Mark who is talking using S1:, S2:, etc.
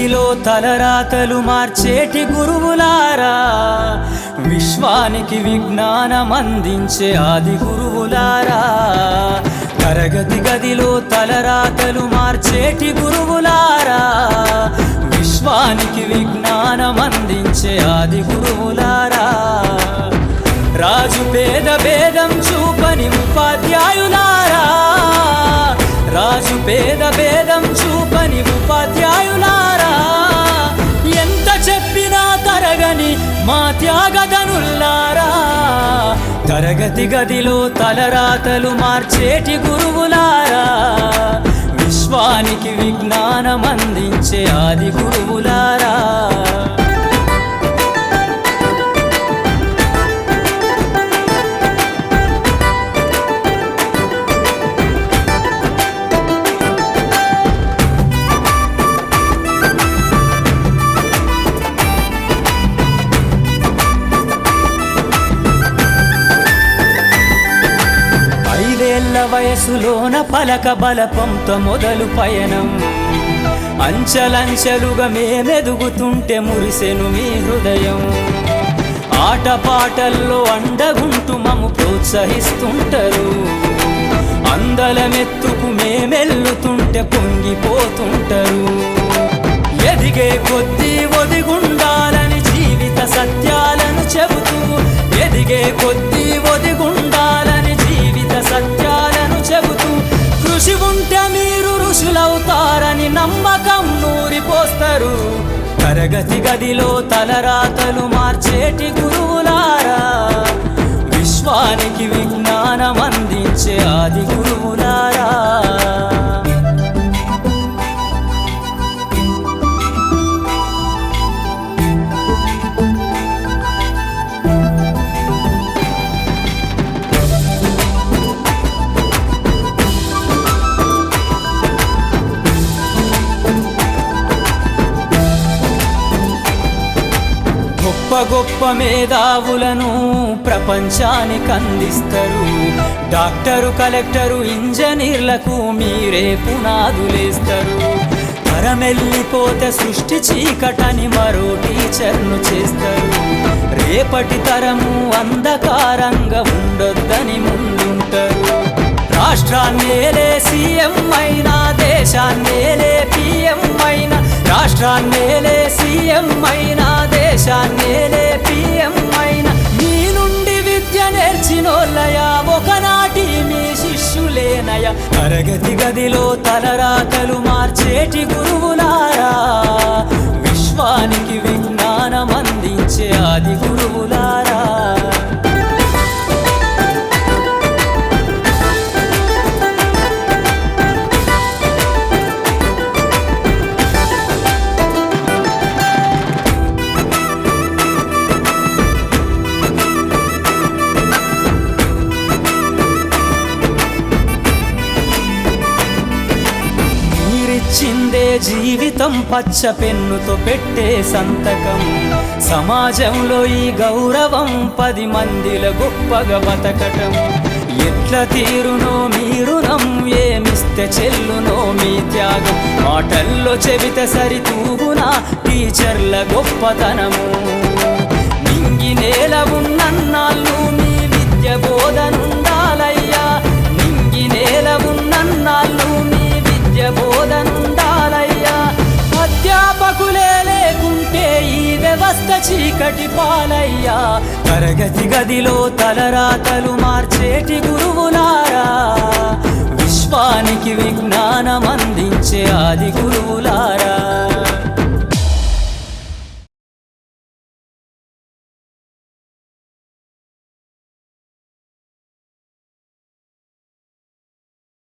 S1: గదిలో తలరాతలు మార్చేటి గురువులారా, విశ్వానికి విజ్ఞానం అందించే ఆది గురువులారా. తరగతి గదిలో తలరాతలు మార్చేటి గురువులారా, విశ్వానికి విజ్ఞానం అందించే ఆది గురువులారా. రాజు పేద భేదం చూపని ఉపాధ్యాయులారా, రాజు పేద భేదం చూపని ఉపాధ్యాయులారా. ఎంత చెప్పినా తరగని మా త్యాగధనుల్లారా, తరగతి గదిలో తలరాతలు మార్చేటి గురువులారా, విశ్వానికి విజ్ఞానం అందించే ఆది గురువులారా. వయసులోన పలక బలపంతో మొదలు పయనం, అంచలంచెలుగా మేమెదుగుతుంటే మురిసెను మీ హృదయం. ఆటపాటల్లో అండగుంటూ మమ్ము ప్రోత్సహిస్తుంటారు, అందలమెత్తుకు మేమెల్లుతుంటే పొంగిపోతుంటారు. ఎదిగే కొద్దీ ఒదిగుండాలని జీవిత సత్యాలను చెబుతూ, ఎదిగే కొద్దీ ఒదిగుండాలని జీవిత సత్యాలను చెబుతూ, కృషి ఉంటే మీరు ఋషులవుతారని నమ్మకం నూరిపోస్తారు. తరగతి గదిలో తలరాతలు మార్చేటి గురువులారా, విశ్వానికి విజ్ఞానం అందించే ఆది గురువులారా. గొప్ప గొప్ప మేధావులను ప్రపంచానికి అందిస్తారు. డాక్టరు, కలెక్టరు, ఇంజనీర్లకు మీరే పునాదులేస్తారు. తరమెల్లిపోతే సృష్టి చీకటని మరో టీచర్ను చేస్తారు. రేపటి తరము అంధకారంగా ఉండొద్దని ముందుంటారు. రాష్ట్రాన్నేలే సీఎం అయినా, దేశాన్నేలే పిఎం అయినా, రాష్ట్రాన్నేలే సీఎం అయినా, దేశాన్నేలే పిఎం అయినా, మీ నుండి విద్య నేర్చినోళ్ళయా, ఒకనాటి మీ శిష్యులేనయ. తరగతి గదిలో తలరాతలు మార్చేటి గురువులారా, విశ్వానికి విజ్ఞానం అందించే ఆది గురువులారా. చిందే జీవితం పచ్చ పెన్నుతో పెట్టే సంతకం, సమాజంలో ఈ గౌరవం 10 మందిల గొప్పగా బతకటం. ఎట్ల తీరునో మీ రుణం, ఏమిస్తే చెల్లునో మీ త్యాగం. మాటల్లో చెబితే సరితూగునా టీచర్ల గొప్పతనము. నింగి నేల ఉన్నన్నాళ్ళు మీ విద్య బోధనుండాలయ్యా, నింగి నేల ఉన్నన్నాళ్ళు మీ విద్య బోధనుండాలయ్యా. అధ్యాపకులే లేకుంటే ఈ వ్యవస్థ చీకటి పాలయ్యా. తరగతి గదిలో తలరాతలు మార్చేటి గురువులారా, విశ్వానికి విజ్ఞానం అందించే ఆది గురువులారా.